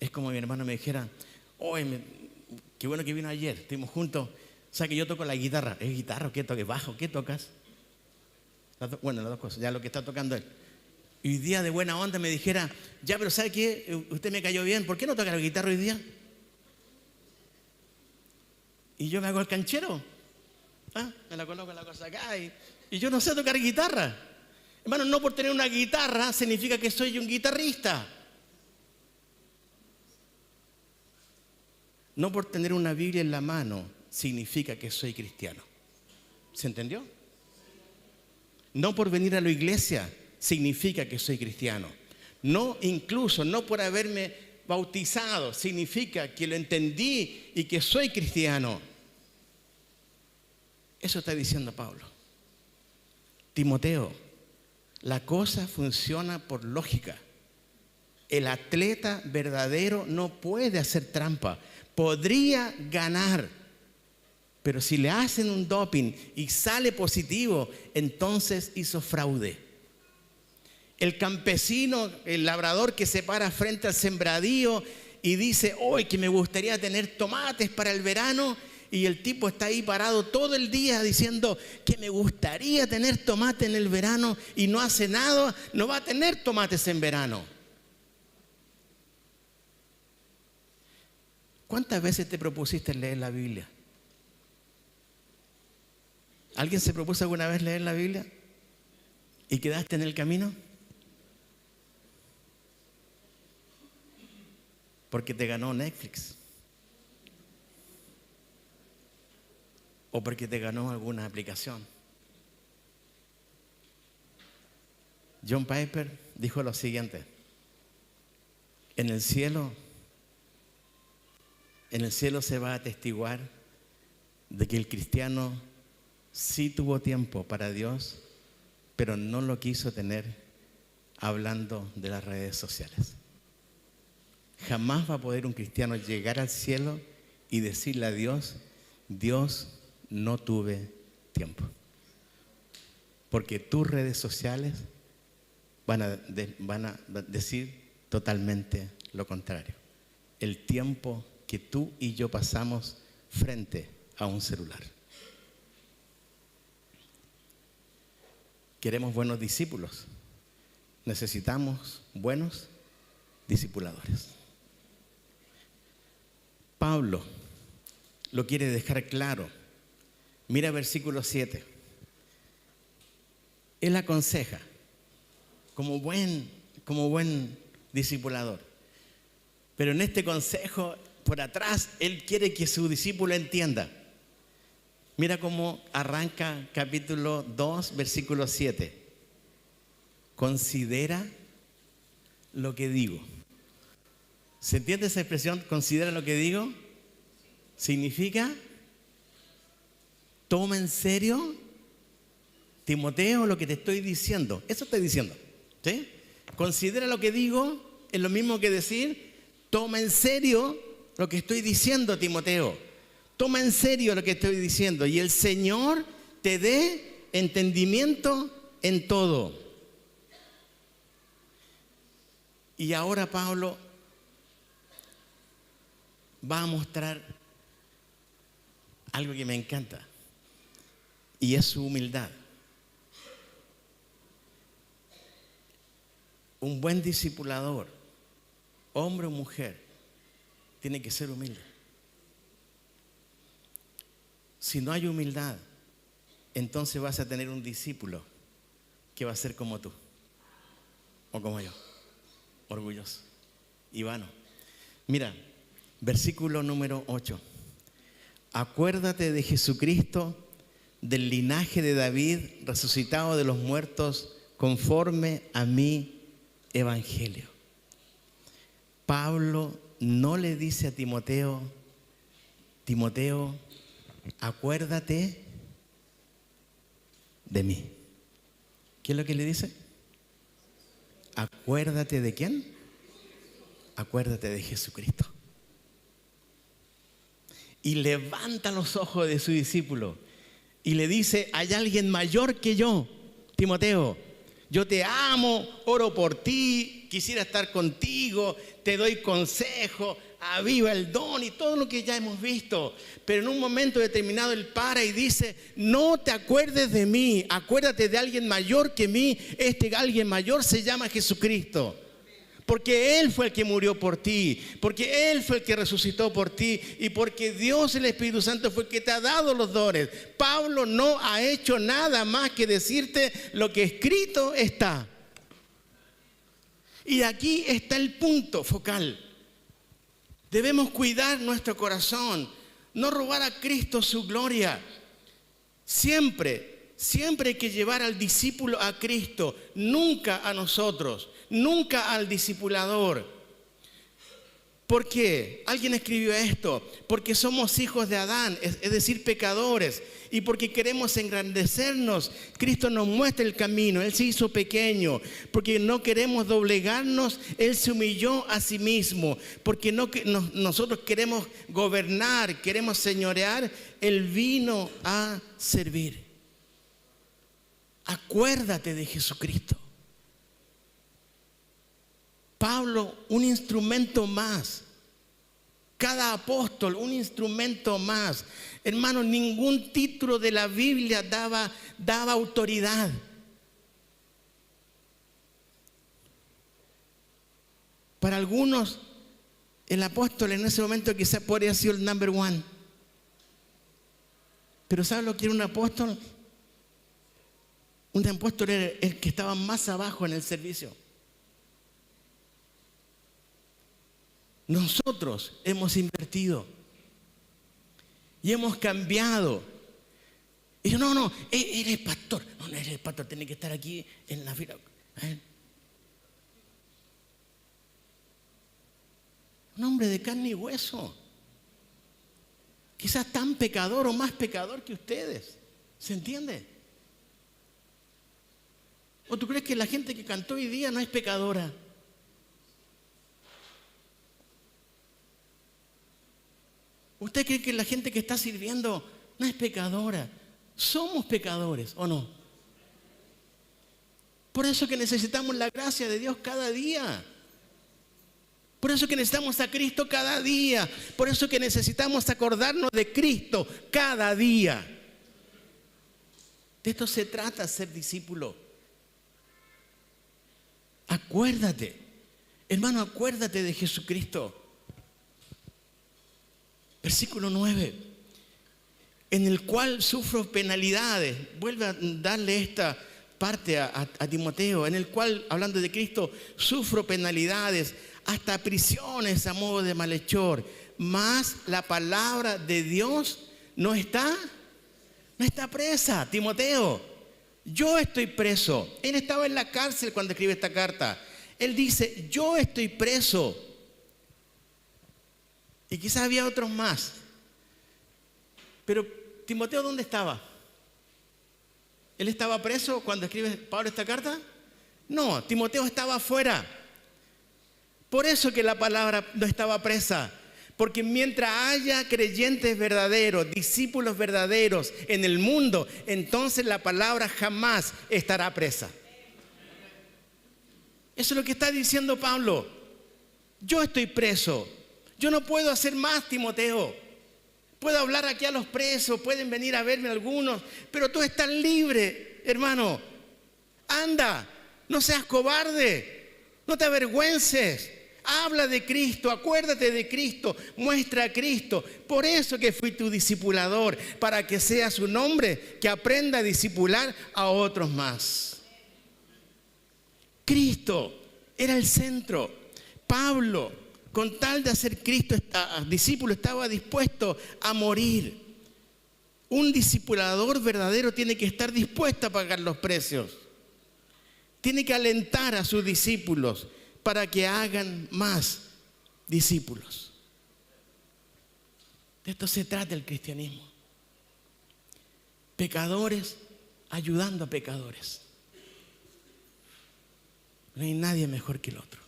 Es como mi hermano me dijera, oye, qué bueno que vino ayer, estuvimos juntos. O sea que yo toco la guitarra. ¿Es guitarra o qué tocas? ¿Bajo? ¿Qué tocas? Bueno, las dos cosas, ya lo que está tocando él. Y hoy día de buena onda me dijera, ya, pero ¿sabe qué? Usted me cayó bien, ¿por qué no toca la guitarra hoy día? Y yo me hago el canchero. Me la coloco en la cosa acá y yo no sé tocar guitarra. Hermano, no por tener una guitarra significa que soy un guitarrista. No por tener una Biblia en la mano significa que soy cristiano. ¿Se entendió? No por venir a la iglesia significa que soy cristiano. No, incluso no por haberme bautizado significa que lo entendí y que soy cristiano. Eso está diciendo Pablo. Timoteo, la cosa funciona por lógica. El atleta verdadero no puede hacer trampa. Podría ganar, pero si le hacen un doping y sale positivo, entonces hizo fraude. El campesino, el labrador que se para frente al sembradío y dice, hoy que me gustaría tener tomates para el verano, y el tipo está ahí parado todo el día diciendo que me gustaría tener tomate en el verano y no hace nada, no va a tener tomates en verano. ¿Cuántas veces te propusiste leer la Biblia? ¿Alguien se propuso alguna vez leer la Biblia y quedaste en el camino? Porque te ganó Netflix. O porque te ganó alguna aplicación. John Piper dijo lo siguiente: en el cielo se va a atestiguar de que el cristiano sí tuvo tiempo para Dios, pero no lo quiso tener hablando de las redes sociales. Jamás va a poder un cristiano llegar al cielo y decirle a Dios, Dios, no tuve tiempo. Porque tus redes sociales van a decir totalmente lo contrario. El tiempo que tú y yo pasamos frente a un celular. Queremos buenos discípulos. Necesitamos buenos discipuladores. Pablo lo quiere dejar claro. Mira versículo 7. Él aconseja como buen discipulador. Pero en este consejo, por atrás, él quiere que su discípulo entienda. Mira cómo arranca capítulo 2, versículo 7. Considera lo que digo. ¿Se entiende esa expresión? Considera lo que digo. Significa, toma en serio, Timoteo, lo que te estoy diciendo. Eso estoy diciendo, ¿sí? Considera lo que digo, es lo mismo que decir, toma en serio lo que estoy diciendo, Timoteo. Toma en serio lo que estoy diciendo y el Señor te dé entendimiento en todo. Y ahora Pablo va a mostrar algo que me encanta y es su humildad. Un buen discipulador, hombre o mujer, tiene que ser humilde. Si no hay humildad, entonces vas a tener un discípulo que va a ser como tú o como yo, orgulloso y vano. Mira, versículo número 8. Acuérdate de Jesucristo del linaje de David, resucitado de los muertos, conforme a mi evangelio. Pablo no le dice a Timoteo, Timoteo, acuérdate de mí. ¿Qué es lo que le dice? Acuérdate de ¿quién? Acuérdate de Jesucristo. Y levanta los ojos de su discípulo y le dice, hay alguien mayor que yo, Timoteo. Yo te amo, oro por ti, quisiera estar contigo, te doy consejo, aviva el don y todo lo que ya hemos visto. Pero en un momento determinado él para y dice, no te acuerdes de mí, acuérdate de alguien mayor que mí. Este alguien mayor se llama Jesucristo. Porque Él fue el que murió por ti, porque Él fue el que resucitó por ti y porque Dios, el Espíritu Santo, fue el que te ha dado los dones. Pablo no ha hecho nada más que decirte lo que escrito está. Y aquí está el punto focal. Debemos cuidar nuestro corazón, no robar a Cristo su gloria. Siempre hay que llevar al discípulo a Cristo, nunca a nosotros. Nunca al discipulador. ¿Por qué? Alguien escribió esto. Porque somos hijos de Adán, es decir, pecadores. Y porque queremos engrandecernos. Cristo nos muestra el camino. Él se hizo pequeño. Porque no queremos doblegarnos. Él se humilló a sí mismo. Porque nosotros queremos gobernar, queremos señorear. Él vino a servir. Acuérdate de Jesucristo. Pablo, un instrumento más. Cada apóstol, un instrumento más. Hermano, ningún título de la Biblia daba autoridad. Para algunos, el apóstol en ese momento quizás podría haber sido el number one. Pero ¿sabes lo que era un apóstol? Un apóstol era el que estaba más abajo en el servicio. Nosotros hemos invertido y hemos cambiado. Y yo, no, él es pastor. No eres el pastor, tiene que estar aquí en la fila. Un hombre de carne y hueso. Quizás tan pecador o más pecador que ustedes. ¿Se entiende? ¿O tú crees que la gente que cantó hoy día no es pecadora? ¿Usted cree que la gente que está sirviendo no es pecadora? Somos pecadores, ¿o no? Por eso que necesitamos la gracia de Dios cada día. Por eso que necesitamos a Cristo cada día. Por eso que necesitamos acordarnos de Cristo cada día. De esto se trata, ser discípulo. Acuérdate, hermano, acuérdate de Jesucristo. Versículo 9, en el cual sufro penalidades. Vuelve a darle esta parte a Timoteo, en el cual, hablando de Cristo, sufro penalidades, hasta prisiones a modo de malhechor. Mas la palabra de Dios no está presa, Timoteo. Yo estoy preso. Él estaba en la cárcel cuando escribe esta carta. Él dice, yo estoy preso. Y quizás había otros más. Pero Timoteo, ¿dónde estaba? ¿Él estaba preso cuando escribe Pablo esta carta? No, Timoteo estaba afuera. Por eso que la palabra no estaba presa. Porque mientras haya creyentes verdaderos, discípulos verdaderos en el mundo, entonces la palabra jamás estará presa. Eso es lo que está diciendo Pablo. Yo estoy preso. Yo no puedo hacer más, Timoteo. Puedo hablar aquí a los presos, pueden venir a verme algunos, pero tú estás libre, hermano. Anda, no seas cobarde, no te avergüences. Habla de Cristo, acuérdate de Cristo, muestra a Cristo. Por eso que fui tu discipulador, para que seas un hombre que aprenda a discipular a otros más. Cristo era el centro. Pablo, con tal de hacer Cristo discípulo, estaba dispuesto a morir. Un discipulador verdadero tiene que estar dispuesto a pagar los precios. Tiene que alentar a sus discípulos para que hagan más discípulos. De esto se trata el cristianismo. Pecadores ayudando a pecadores. No hay nadie mejor que el otro.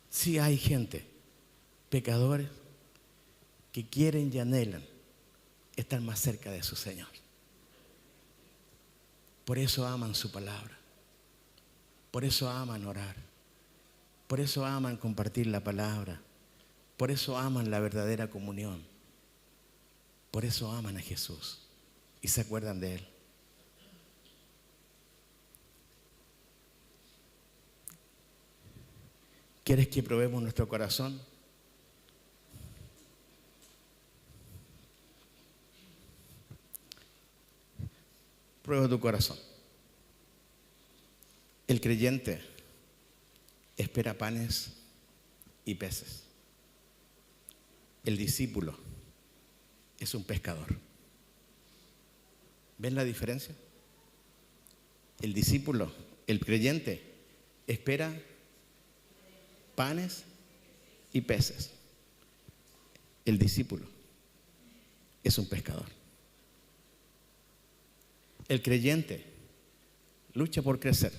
Sí hay gente, pecadores, que quieren y anhelan estar más cerca de su Señor. Por eso aman su palabra. Por eso aman orar. Por eso aman compartir la palabra. Por eso aman la verdadera comunión. Por eso aman a Jesús y se acuerdan de Él. ¿Quieres que probemos nuestro corazón? Prueba tu corazón. El creyente espera panes y peces. El discípulo es un pescador. ¿Ven la diferencia? El discípulo, el creyente, espera panes y peces. El discípulo es un pescador. El creyente lucha por crecer.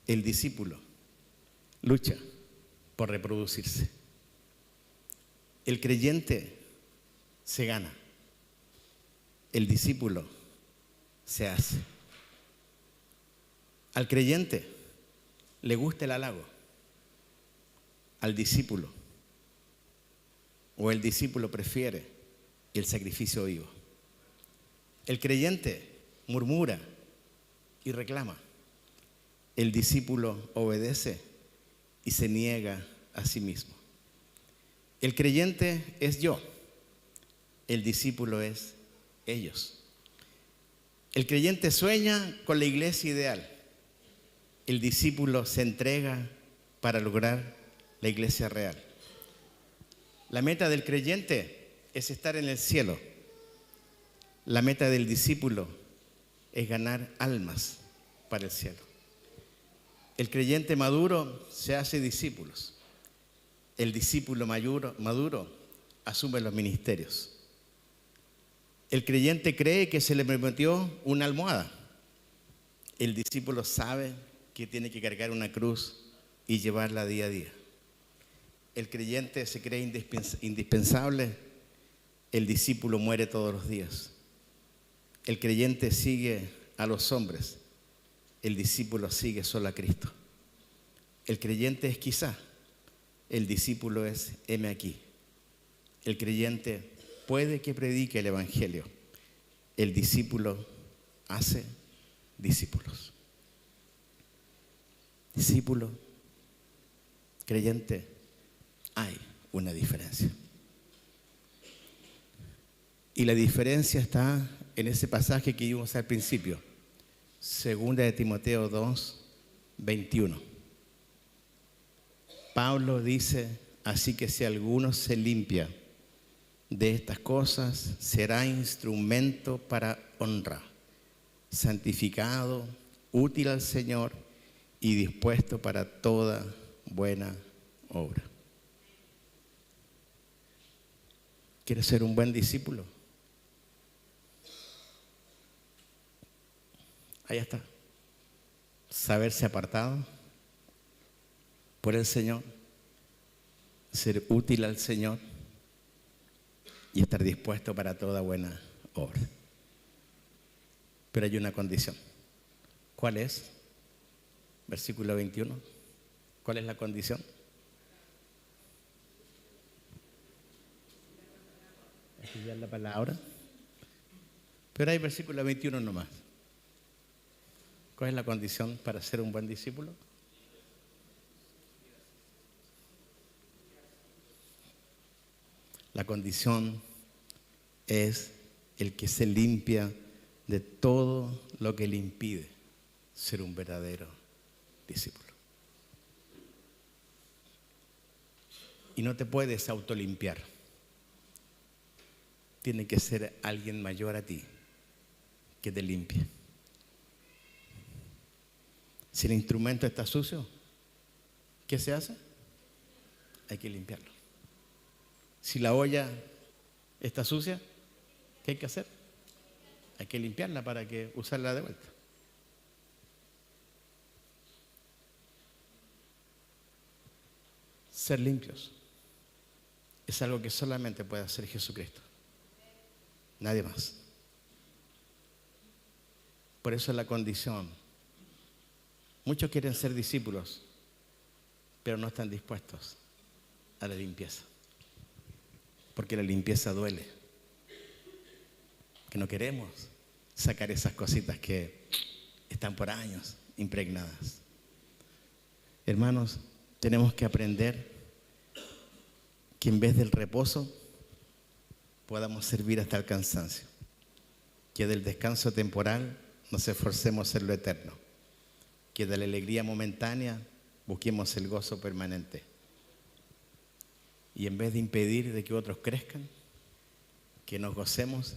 El discípulo lucha por reproducirse. El creyente se gana. El discípulo se hace. Al creyente le gusta el halago. Al discípulo, o el discípulo prefiere el sacrificio vivo. El creyente murmura y reclama. El discípulo obedece y se niega a sí mismo. El creyente es yo. El discípulo es ellos. El creyente sueña con la iglesia ideal. El discípulo se entrega para lograr la iglesia real. La meta del creyente es estar en el cielo. La meta del discípulo es ganar almas para el cielo. El creyente maduro se hace discípulos. El discípulo maduro asume los ministerios. El creyente cree que se le prometió una almohada. El discípulo sabe que tiene que cargar una cruz y llevarla día a día. El creyente se cree indispensable. El discípulo muere todos los días. El creyente sigue a los hombres. El discípulo sigue solo a Cristo. El creyente es quizá. El discípulo es heme aquí. El creyente puede que predique el evangelio. El discípulo hace discípulos. Discípulo, creyente, hay una diferencia. Y la diferencia está en ese pasaje que vimos al principio. Segunda de Timoteo 2, 21. Pablo dice, así que si alguno se limpia de estas cosas, será instrumento para honra, santificado, útil al Señor y dispuesto para toda buena obra. ¿Quieres ser un buen discípulo? Ahí está. Saberse apartado por el Señor, ser útil al Señor y estar dispuesto para toda buena obra. Pero hay una condición. ¿Cuál es? Versículo 21. ¿Cuál es la condición? Estudiar la palabra. Pero hay versículo 21 nomás. ¿Cuál es la condición para ser un buen discípulo? La condición es el que se limpia de todo lo que le impide ser un verdadero discípulo. Y no te puedes autolimpiar. Tiene que ser alguien mayor a ti que te limpie. Si el instrumento está sucio, ¿qué se hace? Hay que limpiarlo. Si la olla está sucia, ¿qué hay que hacer? Hay que limpiarla para que usarla de vuelta. Ser limpios es algo que solamente puede hacer Jesucristo. Nadie más. Por eso es la condición. Muchos quieren ser discípulos, pero no están dispuestos a la limpieza. Porque la limpieza duele. Que no queremos sacar esas cositas que están por años impregnadas. Hermanos, tenemos que aprender que en vez del reposo podamos servir hasta el cansancio. Que del descanso temporal nos esforcemos en lo eterno. Que de la alegría momentánea busquemos el gozo permanente. Y en vez de impedir de que otros crezcan, que nos gocemos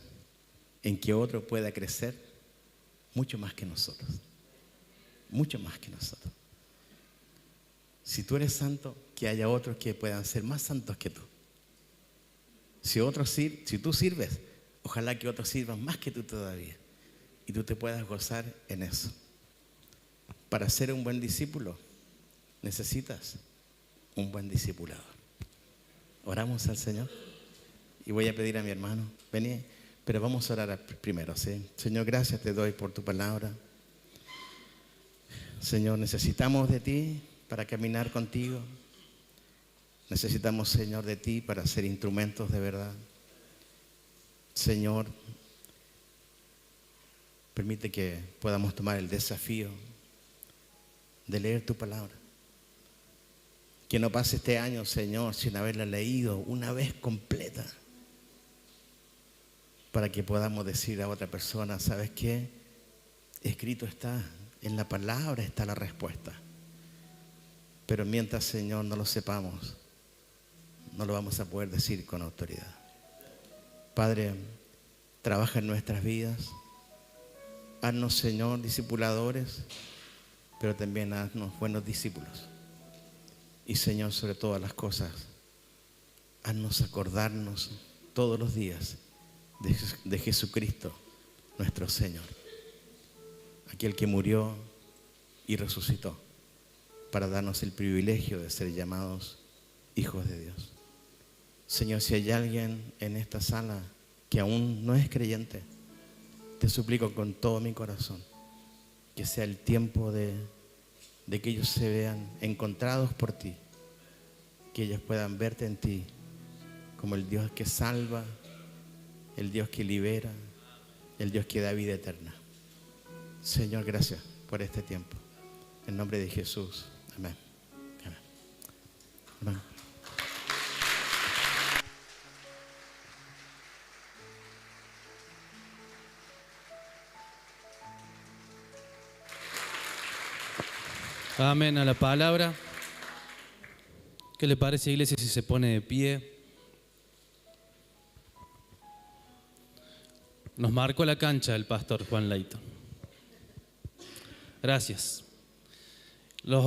en que otro pueda crecer mucho más que nosotros. Mucho más que nosotros. Si tú eres santo, que haya otros que puedan ser más santos que tú. Si tú sirves, ojalá que otros sirvan más que tú todavía. Y tú te puedas gozar en eso. Para ser un buen discípulo, necesitas un buen discipulador. Oramos al Señor. Y voy a pedir a mi hermano, vení, pero vamos a orar primero, ¿sí? Señor, gracias te doy por tu palabra. Señor, necesitamos de ti para caminar contigo. Necesitamos, Señor, de ti para ser instrumentos de verdad. Señor, permite que podamos tomar el desafío de leer tu palabra. Que no pase este año, Señor, sin haberla leído una vez completa. Para que podamos decir a otra persona, ¿sabes qué? Escrito está, en la palabra está la respuesta. Pero mientras, Señor, no lo sepamos, no lo vamos a poder decir con autoridad. Padre, trabaja en nuestras vidas. Haznos, Señor, discipuladores, pero también haznos buenos discípulos. Y, Señor, sobre todas las cosas, haznos acordarnos todos los días de Jesucristo, nuestro Señor. Aquel que murió y resucitó para darnos el privilegio de ser llamados hijos de Dios. Señor, si hay alguien en esta sala que aún no es creyente, te suplico con todo mi corazón que sea el tiempo de que ellos se vean encontrados por ti, que ellos puedan verte en ti como el Dios que salva, el Dios que libera, el Dios que da vida eterna. Señor, gracias por este tiempo. En nombre de Jesús. Amén. Amén. Amén. Amén a la palabra. ¿Qué le parece, iglesia, si se pone de pie? Nos marcó la cancha el pastor Juan Leito. Gracias. Los